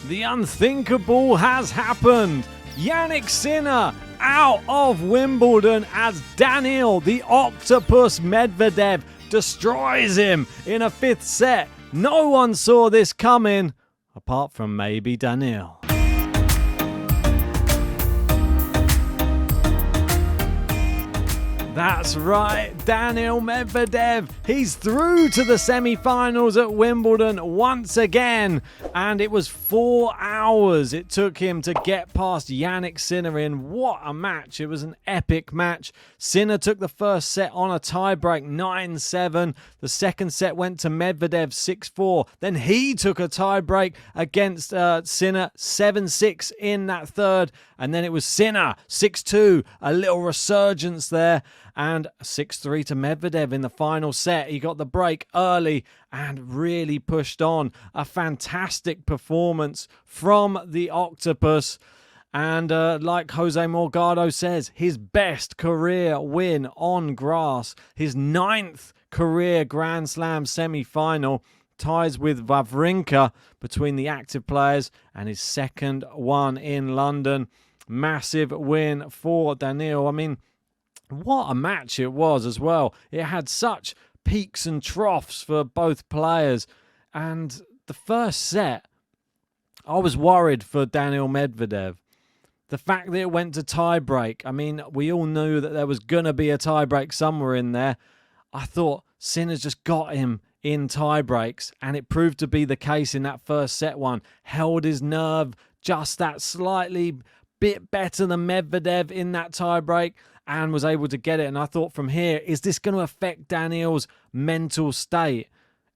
The unthinkable has happened. Jannik Sinner out of Wimbledon as Daniil, the Octopus Medvedev, destroys him in a fifth set. No one saw this coming, apart from maybe Daniil. That's right, Daniil Medvedev. He's through to the semi-finals at Wimbledon once again. And it was 4 hours it took him to get past Jannik Sinner in. What a match. It was an epic match. Sinner took the first set on a tiebreak, 9-7. The second set went to Medvedev, 6-4. Then he took a tiebreak against Sinner, 7-6 in that third. And then it was Sinner, 6-2. A little resurgence there. And 6-3 to Medvedev in the final set. He got the break early and really pushed on. A fantastic performance from the Octopus. And like Jose Morgado says, his best career win on grass. His 9th career Grand Slam semi-final. Ties with Wawrinka between the active players. And his second one in London. Massive win for Daniil. I mean, what a match it was as well. It had such peaks and troughs for both players. And the first set, I was worried for Daniil Medvedev. The fact that it went to tiebreak, I mean, we all knew that there was going to be a tiebreak somewhere in there. I thought Sinner's just got him in tiebreaks, and it proved to be the case in that first set one. Held his nerve just that slightly bit better than Medvedev in that tiebreak, and was able to get it. And I thought from here, is this going to affect Daniil's mental state?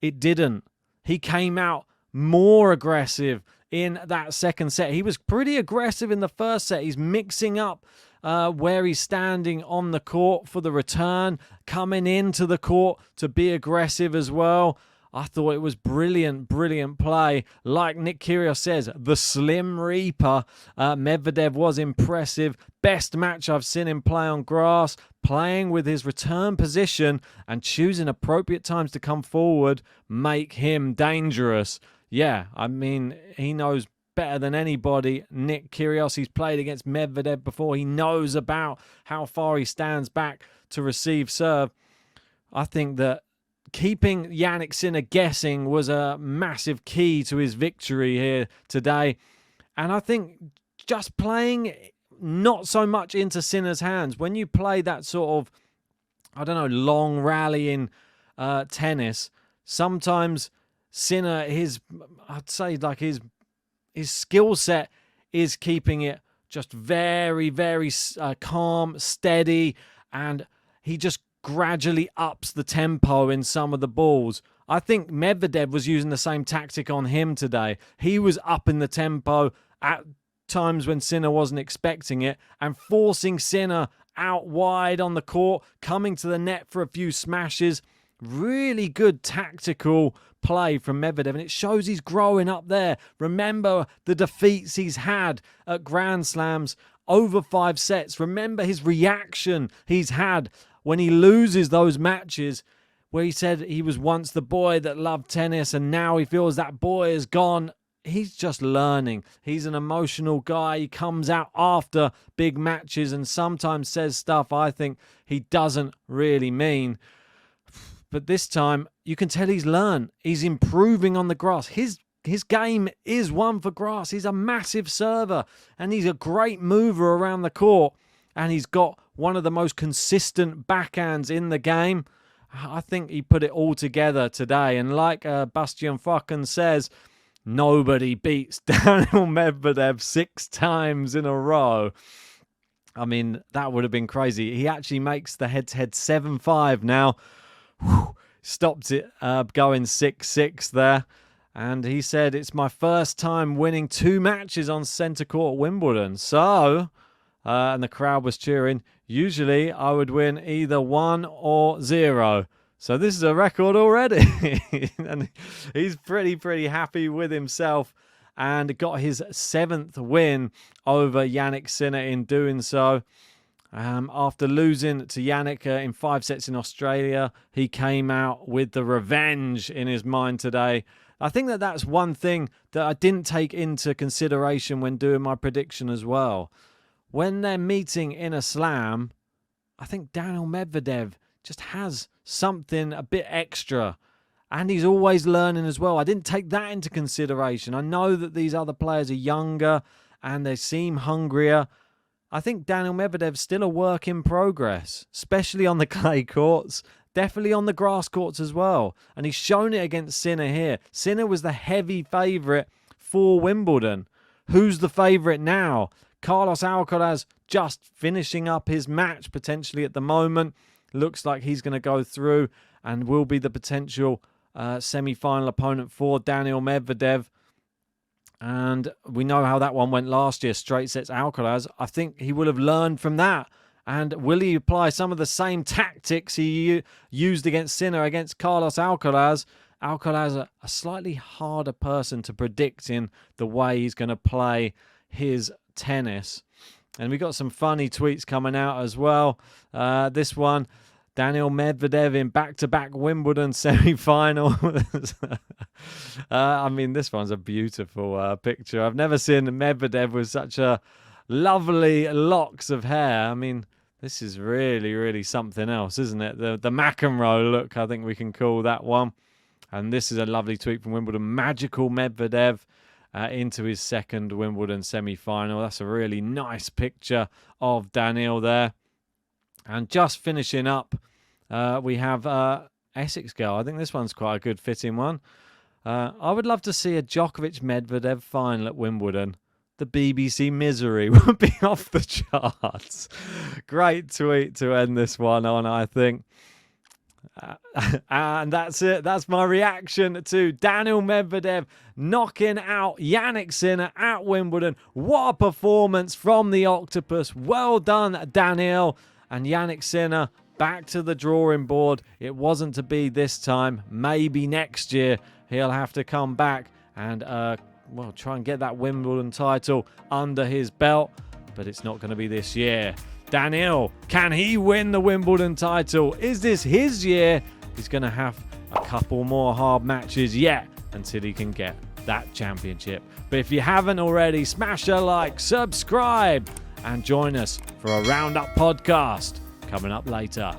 It didn't. He came out more aggressive in that second set. He was pretty aggressive in the first set. He's mixing up where he's standing on the court for the return, coming into the court to be aggressive as well. I thought it was brilliant, brilliant play. Like Nick Kyrgios says, the Slim Reaper. Medvedev was impressive. Best match I've seen him play on grass. Playing with his return position and choosing appropriate times to come forward make him dangerous. Yeah, I mean, he knows better than anybody. Nick Kyrgios, he's played against Medvedev before. He knows about how far he stands back to receive serve. I think that keeping Jannik Sinner guessing was a massive key to his victory here today. And I think just playing not so much into Sinner's hands. When you play that sort of, I don't know, long rally in tennis, sometimes Sinner, I'd say like his skill set is keeping it just very, very calm, steady, and he just gradually ups the tempo in some of the balls. I think Medvedev was using the same tactic on him today. He was upping the tempo at times when Sinner wasn't expecting it and forcing Sinner out wide on the court, coming to the net for a few smashes. Really good tactical play from Medvedev, and it shows he's growing up there. Remember the defeats he's had at Grand Slams over 5 sets. Remember his reaction he's had when he loses those matches where he said he was once the boy that loved tennis and now he feels that boy is gone. He's just learning. He's an emotional guy. He comes out after big matches and sometimes says stuff I think he doesn't really mean. But this time, you can tell he's learned. He's improving on the grass. His game is one for grass. He's a massive server and he's a great mover around the court. And he's got one of the most consistent backhands in the game. I think he put it all together today. And like Bastian Fucken says, nobody beats Daniil Medvedev 6 times in a row. I mean, that would have been crazy. He actually makes the head-to-head 7-5 now. Stopped it going 6-6 there. And he said, it's my first time winning 2 matches on centre court at Wimbledon. So, and the crowd was cheering, usually I would win either 1 or 0. So this is a record already. And he's pretty happy with himself and got his 7th win over Jannik Sinner in doing so. After losing to Jannik in 5 sets in Australia, he came out with the revenge in his mind today. I think that's one thing that I didn't take into consideration when doing my prediction as well. When they're meeting in a slam, I think Daniil Medvedev just has something a bit extra. And he's always learning as well. I didn't take that into consideration. I know that these other players are younger and they seem hungrier. I think Daniil Medvedev's still a work in progress, especially on the clay courts. Definitely on the grass courts as well. And he's shown it against Sinner here. Sinner was the heavy favourite for Wimbledon. Who's the favourite now? Carlos Alcaraz just finishing up his match potentially at the moment. Looks like he's going to go through and will be the potential semi-final opponent for Daniil Medvedev. And we know how that one went last year. Straight sets Alcaraz. I think he will have learned from that. And will he apply some of the same tactics he used against Sinner, against Carlos Alcaraz? Alcaraz, a slightly harder person to predict in the way he's going to play his tennis. And we got some funny tweets coming out as well. This one, Daniil Medvedev in back-to-back Wimbledon semi-final. I mean, this one's a beautiful picture. I've never seen Medvedev with such a lovely locks of hair. I mean, this is really, really something else, isn't it? The McEnroe look, I think we can call that one. And this is a lovely tweet from Wimbledon. Magical Medvedev into his second Wimbledon semi-final. That's a really nice picture of Daniil there. And just finishing up, we have Essex Girl. I think this one's quite a good fitting one. I would love to see a Djokovic-Medvedev final at Wimbledon. The BBC misery would be off the charts. Great tweet to end this one on, I think. And that's it. That's my reaction to Daniil Medvedev knocking out Jannik Sinner at Wimbledon. What a performance from the Octopus. Well done, Daniil. And Jannik Sinner back to the drawing board. It wasn't to be this time. Maybe next year he'll have to come back and try and get that Wimbledon title under his belt. But it's not going to be this year. Daniil, can he win the Wimbledon title? Is this his year? He's going to have a couple more hard matches yet until he can get that championship. But if you haven't already, smash a like, subscribe, and join us for a Roundup podcast coming up later.